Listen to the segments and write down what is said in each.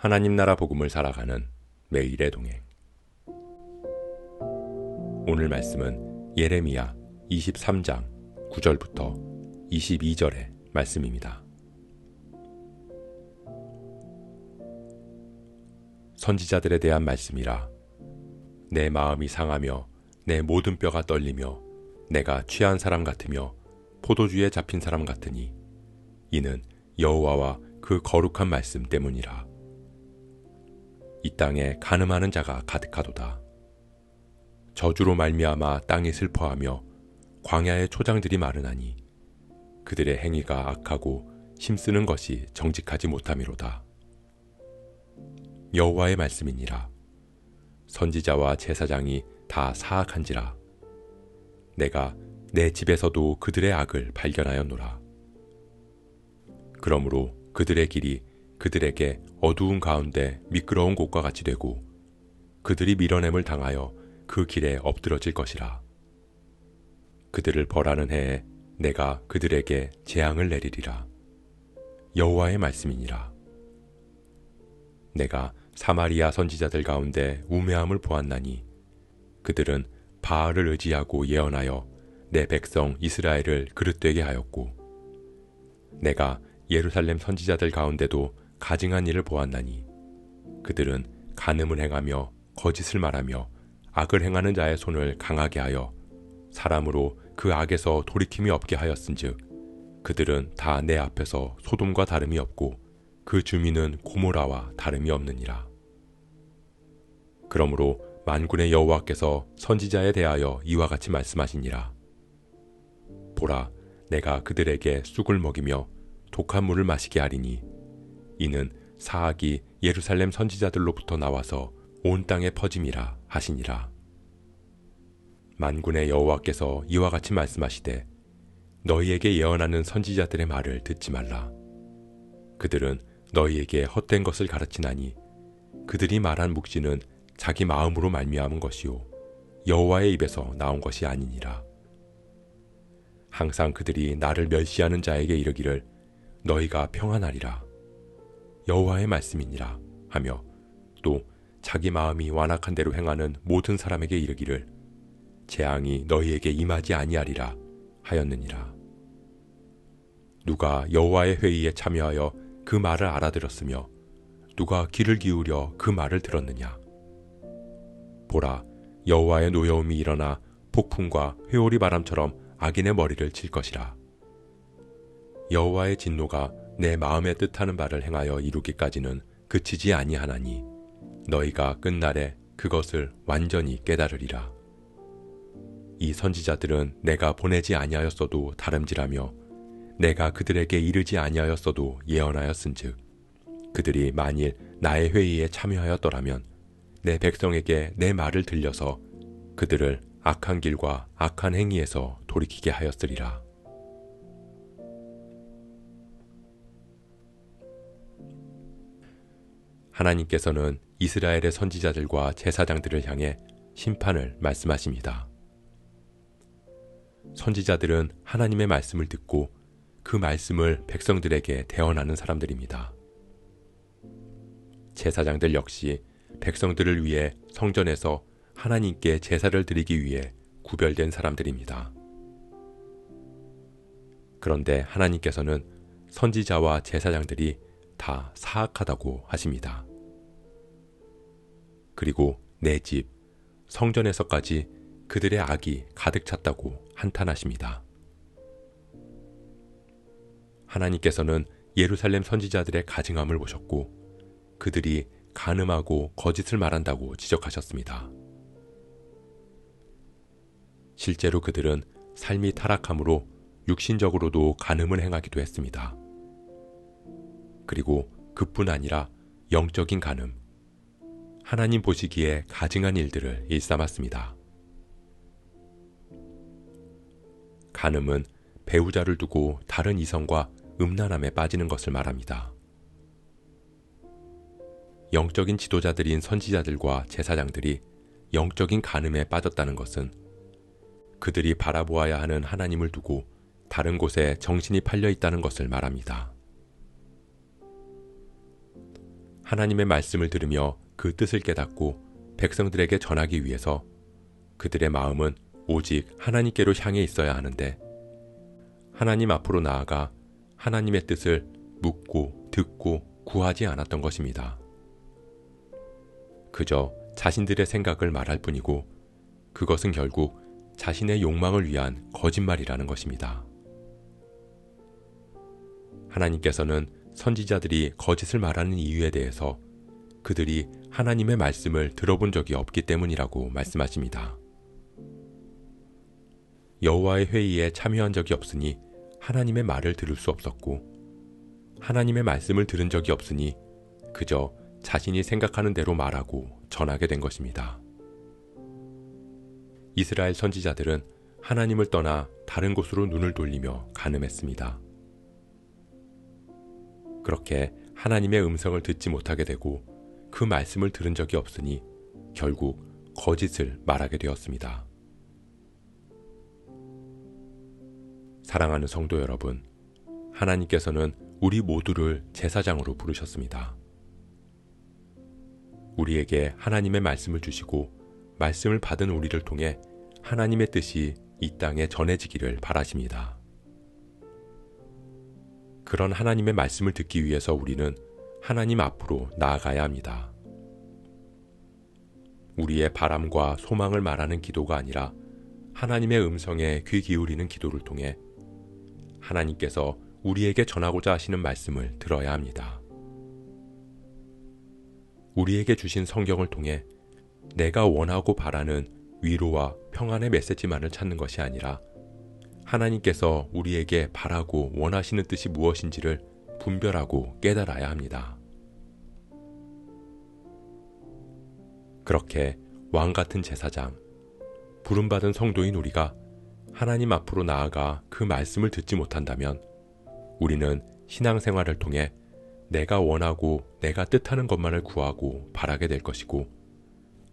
하나님 나라 복음을 살아가는 매일의 동행. 오늘 말씀은 예레미야 23장 9절부터 22절의 말씀입니다. 선지자들에 대한 말씀이라. 내 마음이 상하며 내 모든 뼈가 떨리며 내가 취한 사람 같으며 포도주에 잡힌 사람 같으니 이는 여호와와 그 거룩한 말씀 때문이라. 이 땅에 간음하는 자가 가득하도다. 저주로 말미암아 땅이 슬퍼하며 광야의 초장들이 마르나니 그들의 행위가 악하고 힘쓰는 것이 정직하지 못함이로다. 여호와의 말씀이니라. 선지자와 제사장이 다 사악한지라. 내가 내 집에서도 그들의 악을 발견하였노라. 그러므로 그들의 길이 그들에게 어두운 가운데 미끄러운 곳과 같이 되고 그들이 밀어냄을 당하여 그 길에 엎드러질 것이라. 그들을 벌하는 해에 내가 그들에게 재앙을 내리리라. 여호와의 말씀이니라. 내가 사마리아 선지자들 가운데 우매함을 보았나니 그들은 바알을 의지하고 예언하여 내 백성 이스라엘을 그릇되게 하였고 내가 예루살렘 선지자들 가운데도 가증한 일을 보았나니 그들은 간음을 행하며 거짓을 말하며 악을 행하는 자의 손을 강하게 하여 사람으로 그 악에서 돌이킴이 없게 하였은즉 그들은 다 내 앞에서 소돔과 다름이 없고 그 주민은 고모라와 다름이 없느니라. 그러므로 만군의 여호와께서 선지자에 대하여 이와 같이 말씀하시니라. 보라, 내가 그들에게 쑥을 먹이며 독한 물을 마시게 하리니 이는 사악이 예루살렘 선지자들로부터 나와서 온 땅에 퍼짐이라 하시니라. 만군의 여호와께서 이와 같이 말씀하시되 너희에게 예언하는 선지자들의 말을 듣지 말라. 그들은 너희에게 헛된 것을 가르치나니 그들이 말한 묵시는 자기 마음으로 말미암은 것이요 여호와의 입에서 나온 것이 아니니라. 항상 그들이 나를 멸시하는 자에게 이르기를 너희가 평안하리라. 여호와의 말씀이니라 하며 또 자기 마음이 완악한 대로 행하는 모든 사람에게 이르기를 재앙이 너희에게 임하지 아니하리라 하였느니라. 누가 여호와의 회의에 참여하여 그 말을 알아들었으며 누가 귀를 기울여 그 말을 들었느냐. 보라, 여호와의 노여움이 일어나 폭풍과 회오리 바람처럼 악인의 머리를 칠 것이라. 여호와의 진노가 내 마음에 뜻하는 바를 행하여 이루기까지는 그치지 아니하나니 너희가 끝날에 그것을 완전히 깨달으리라. 이 선지자들은 내가 보내지 아니하였어도 다름질하며 내가 그들에게 이르지 아니하였어도 예언하였은즉 그들이 만일 나의 회의에 참여하였더라면 내 백성에게 내 말을 들려서 그들을 악한 길과 악한 행위에서 돌이키게 하였으리라. 하나님께서는 이스라엘의 선지자들과 제사장들을 향해 심판을 말씀하십니다. 선지자들은 하나님의 말씀을 듣고 그 말씀을 백성들에게 대언하는 사람들입니다. 제사장들 역시 백성들을 위해 성전에서 하나님께 제사를 드리기 위해 구별된 사람들입니다. 그런데 하나님께서는 선지자와 제사장들이 다 사악하다고 하십니다. 그리고 내 집, 성전에서까지 그들의 악이 가득 찼다고 한탄하십니다. 하나님께서는 예루살렘 선지자들의 가증함을 보셨고 그들이 간음하고 거짓을 말한다고 지적하셨습니다. 실제로 그들은 삶이 타락함으로 육신적으로도 간음을 행하기도 했습니다. 그리고 그뿐 아니라 영적인 간음, 하나님 보시기에 가증한 일들을 일삼았습니다. 간음은 배우자를 두고 다른 이성과 음란함에 빠지는 것을 말합니다. 영적인 지도자들인 선지자들과 제사장들이 영적인 간음에 빠졌다는 것은 그들이 바라보아야 하는 하나님을 두고 다른 곳에 정신이 팔려 있다는 것을 말합니다. 하나님의 말씀을 들으며 그 뜻을 깨닫고 백성들에게 전하기 위해서 그들의 마음은 오직 하나님께로 향해 있어야 하는데 하나님 앞으로 나아가 하나님의 뜻을 묻고 듣고 구하지 않았던 것입니다. 그저 자신들의 생각을 말할 뿐이고 그것은 결국 자신의 욕망을 위한 거짓말이라는 것입니다. 하나님께서는 선지자들이 거짓을 말하는 이유에 대해서 그들이 하나님의 말씀을 들어본 적이 없기 때문이라고 말씀하십니다. 여호와의 회의에 참여한 적이 없으니 하나님의 말을 들을 수 없었고 하나님의 말씀을 들은 적이 없으니 그저 자신이 생각하는 대로 말하고 전하게 된 것입니다. 이스라엘 선지자들은 하나님을 떠나 다른 곳으로 눈을 돌리며 간음했습니다. 그렇게 하나님의 음성을 듣지 못하게 되고 그 말씀을 들은 적이 없으니 결국 거짓을 말하게 되었습니다. 사랑하는 성도 여러분, 하나님께서는 우리 모두를 제사장으로 부르셨습니다. 우리에게 하나님의 말씀을 주시고 말씀을 받은 우리를 통해 하나님의 뜻이 이 땅에 전해지기를 바라십니다. 그런 하나님의 말씀을 듣기 위해서 우리는 하나님 앞으로 나아가야 합니다. 우리의 바람과 소망을 말하는 기도가 아니라 하나님의 음성에 귀 기울이는 기도를 통해 하나님께서 우리에게 전하고자 하시는 말씀을 들어야 합니다. 우리에게 주신 성경을 통해 내가 원하고 바라는 위로와 평안의 메시지만을 찾는 것이 아니라 하나님께서 우리에게 바라고 원하시는 뜻이 무엇인지를 분별하고 깨달아야 합니다. 그렇게 왕같은 제사장, 부름받은 성도인 우리가 하나님 앞으로 나아가 그 말씀을 듣지 못한다면 우리는 신앙생활을 통해 내가 원하고 내가 뜻하는 것만을 구하고 바라게 될 것이고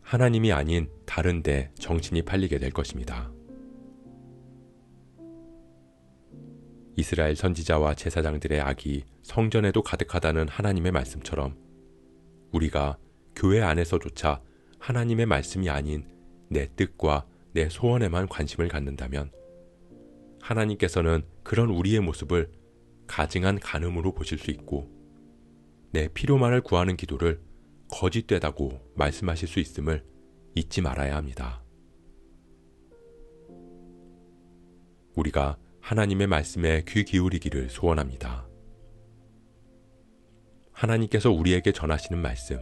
하나님이 아닌 다른 데 정신이 팔리게 될 것입니다. 이스라엘 선지자와 제사장들의 악이 성전에도 가득하다는 하나님의 말씀처럼 우리가 교회 안에서조차 하나님의 말씀이 아닌 내 뜻과 내 소원에만 관심을 갖는다면 하나님께서는 그런 우리의 모습을 가증한 간음으로 보실 수 있고 내 필요만을 구하는 기도를 거짓되다고 말씀하실 수 있음을 잊지 말아야 합니다. 우리가 하나님의 말씀에 귀 기울이기를 소원합니다. 하나님께서 우리에게 전하시는 말씀,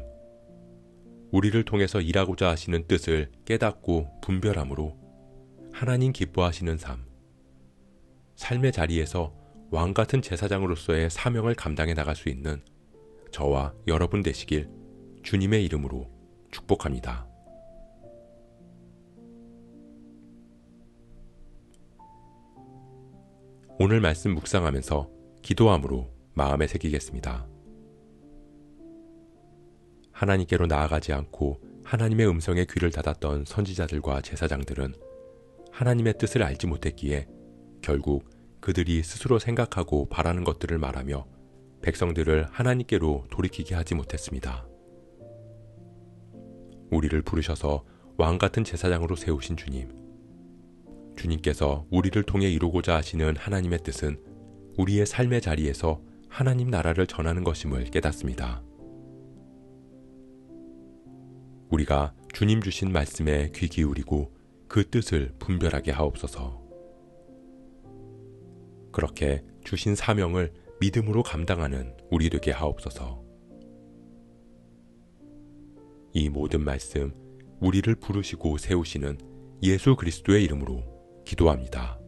우리를 통해서 일하고자 하시는 뜻을 깨닫고 분별함으로 하나님 기뻐하시는 삶, 삶의 자리에서 왕같은 제사장으로서의 사명을 감당해 나갈 수 있는 저와 여러분 되시길 주님의 이름으로 축복합니다. 오늘 말씀 묵상하면서 기도함으로 마음에 새기겠습니다. 하나님께로 나아가지 않고 하나님의 음성에 귀를 닫았던 선지자들과 제사장들은 하나님의 뜻을 알지 못했기에 결국 그들이 스스로 생각하고 바라는 것들을 말하며 백성들을 하나님께로 돌이키게 하지 못했습니다. 우리를 부르셔서 왕같은 제사장으로 세우신 주님께서 우리를 통해 이루고자 하시는 하나님의 뜻은 우리의 삶의 자리에서 하나님 나라를 전하는 것임을 깨닫습니다. 우리가 주님 주신 말씀에 귀 기울이고 그 뜻을 분별하게 하옵소서. 그렇게 주신 사명을 믿음으로 감당하는 우리 되게 하옵소서. 이 모든 말씀 우리를 부르시고 세우시는 예수 그리스도의 이름으로 기도합니다.